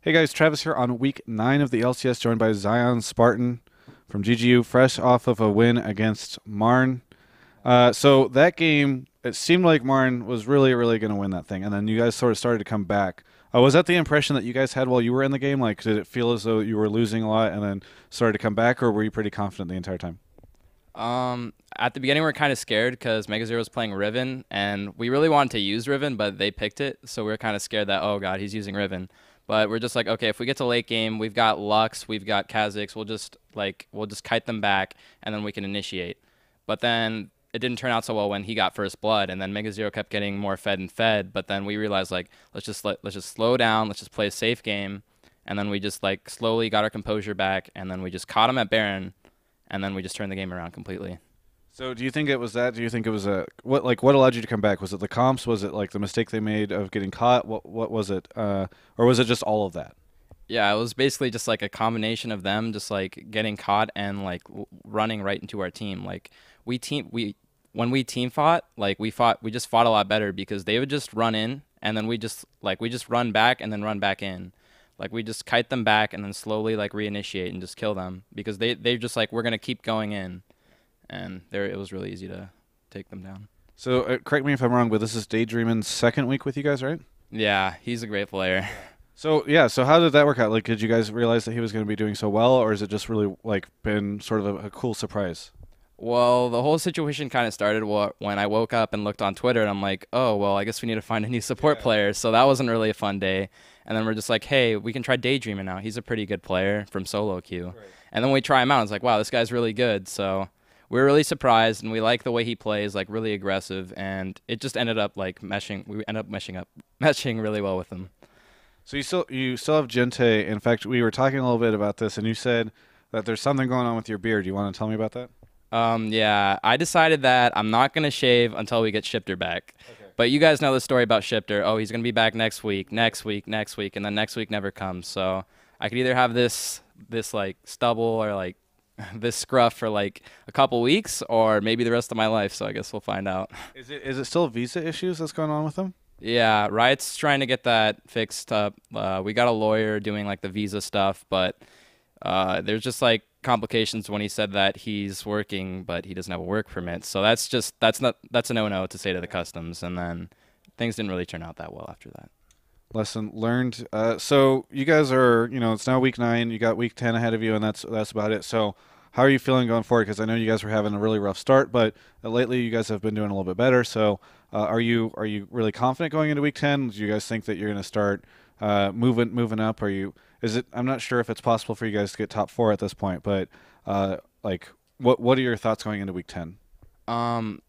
Hey guys, Travis here on week 9 of the LCS, joined by Zionspartan from GGU, fresh off of a win against MRN. So that game, it seemed like MRN was really going to win that thing, and then you guys sort of started to come back. Was that the impression that you guys had while you were in the game? Like, did it feel as though you were losing a lot and then started to come back, or were you pretty confident the entire time? At the beginning, we were kind of scared because Mega Zero was playing Riven, and we really wanted to use Riven, but they picked it, so we were kind of scared that, oh god, he's using Riven. But we're just like, okay, if we get to late game, we've got Lux, we've got Kha'Zix, we'll just kite them back, and then we can initiate. But then it didn't turn out so well when he got first blood, and then Mega Zero kept getting more fed and fed. But then we realized like, let's just slow down, let's just play a safe game, and then we just like slowly got our composure back, and then we just caught him at Baron, and then we just turned the game around completely. So do you think it was that? Do you think it was what allowed you to come back? Was it the comps? Was it like the mistake they made of getting caught? What was it? Or was it just all of that? Yeah, it was basically just like a combination of them just like getting caught and like running right into our team. Like we when we team fought, like we just fought a lot better because they would just run in and then we just run back and then run back in. Like we just kite them back and then slowly like reinitiate and just kill them because they just like we're gonna keep going in, and there it was really easy to take them down. So correct me if I'm wrong, but this is Daydreaming's second week with you guys, right? Yeah, he's a great player. So yeah, so how did that work out? Like, did you guys realize that he was going to be doing so well, or is it just really like been sort of a cool surprise? Well, the whole situation kind of started when I woke up and looked on Twitter, and I'm like, oh, well, I guess we need to find a new support player. So that wasn't really a fun day. And then we're just like, hey, we can try Daydreaming now. He's a pretty good player from solo queue. Right. And then we try him out. And it's like, wow, this guy's really good. So we're really surprised, and we like the way he plays, like really aggressive. And it just ended up like meshing. We ended up meshing really well with him. So you still have Gente. In fact, we were talking a little bit about this, and you said that there's something going on with your beard. Do you want to tell me about that? Yeah, I decided that I'm not going to shave until we get Shiptur back. Okay. But you guys know the story about Shiptur. Oh, he's going to be back next week, next week, next week, and then next week never comes. So I could either have this like stubble or like this scruff for like a couple weeks or maybe the rest of my life. So I guess we'll find out. Is it still visa issues that's going on with him? Yeah, Riot's trying to get that fixed up. We got a lawyer doing like the visa stuff, but there's just like complications when he said that he's working, but he doesn't have a work permit. So that's a no-no to say to the customs. And then things didn't really turn out that well after that. Lesson learned. So you guys are, it's now week 9. You got week 10 ahead of you, and that's about it. So how are you feeling going forward? Because I know you guys were having a really rough start, but lately you guys have been doing a little bit better. So are you really confident going into week 10? Do you guys think that you're going to start moving up? Are you? Is it? I'm not sure if it's possible for you guys to get top 4 at this point, but like what are your thoughts going into week 10?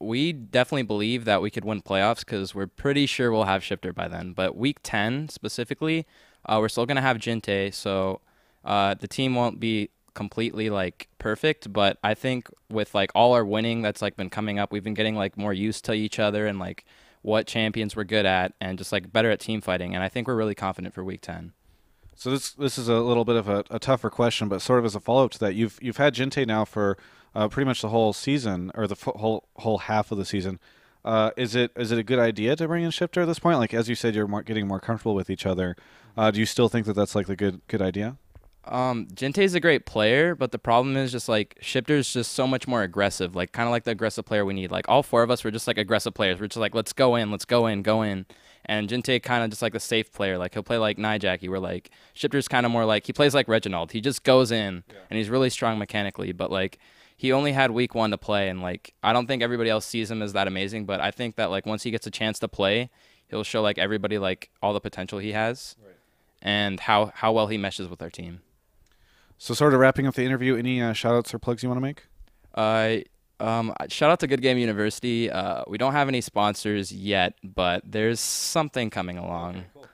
We definitely believe that we could win playoffs because we're pretty sure we'll have Shifter by then. But week 10 specifically, we're still gonna have Jinte, so the team won't be completely like perfect. But I think with like all our winning that's like been coming up, we've been getting like more used to each other and like what champions we're good at and just like better at team fighting. And I think we're really confident for week 10. So this is a little bit of a tougher question, but sort of as a follow up to that, you've had Jinte now for pretty much the whole season or the whole half of the season. Is it a good idea to bring in Shifter at this point? Like as you said, you're getting more comfortable with each other. Do you still think that that's like the good idea? Jinte's a great player, but the problem is just like Shifter's just so much more aggressive, like kind of like the aggressive player we need. Like all 4 of us were just like aggressive players. We're just like, let's go in, let's go in, go in. And Jinte kind of just like the safe player. Like he'll play like Nijaki, where like Shifter's kind of more like he plays like Reginald. He just goes in, and he's really strong mechanically. But like he only had week 1 to play, and like I don't think everybody else sees him as that amazing. But I think that like once he gets a chance to play, he'll show like everybody like all the potential he has, right, and how well he meshes with our team. So sort of wrapping up the interview, any shout outs or plugs you want to make? Shout out to Good Game University. We don't have any sponsors yet, but there's something coming along. Okay, cool.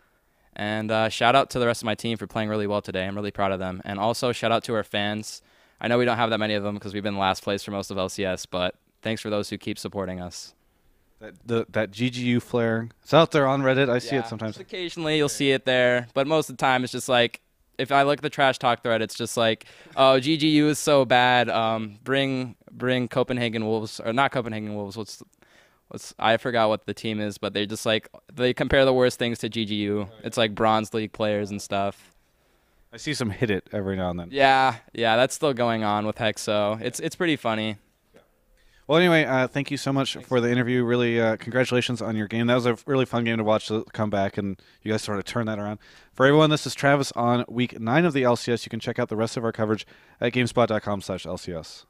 And shout out to the rest of my team for playing really well today. I'm really proud of them. And also shout out to our fans. I know we don't have that many of them because we've been last place for most of LCS, but thanks for those who keep supporting us. That GGU flare, it's out there on Reddit. I see it sometimes. Just occasionally you'll see it there, but most of the time it's just like, if I look at the trash talk thread, it's just like, oh, GGU is so bad. Bring Copenhagen Wolves, or not Copenhagen Wolves. What's I forgot what the team is, but they just like they compare the worst things to GGU. Oh, yeah. It's like Bronze League players and stuff. I see some hit it every now and then. Yeah, yeah, that's still going on with Hexo. It's pretty funny. Well, anyway, thank you so much for the interview. Really, congratulations on your game. That was a really fun game to watch the comeback, and you guys sort of turn that around. For everyone, this is Travis on week 9 of the LCS. You can check out the rest of our coverage at gamespot.com/LCS.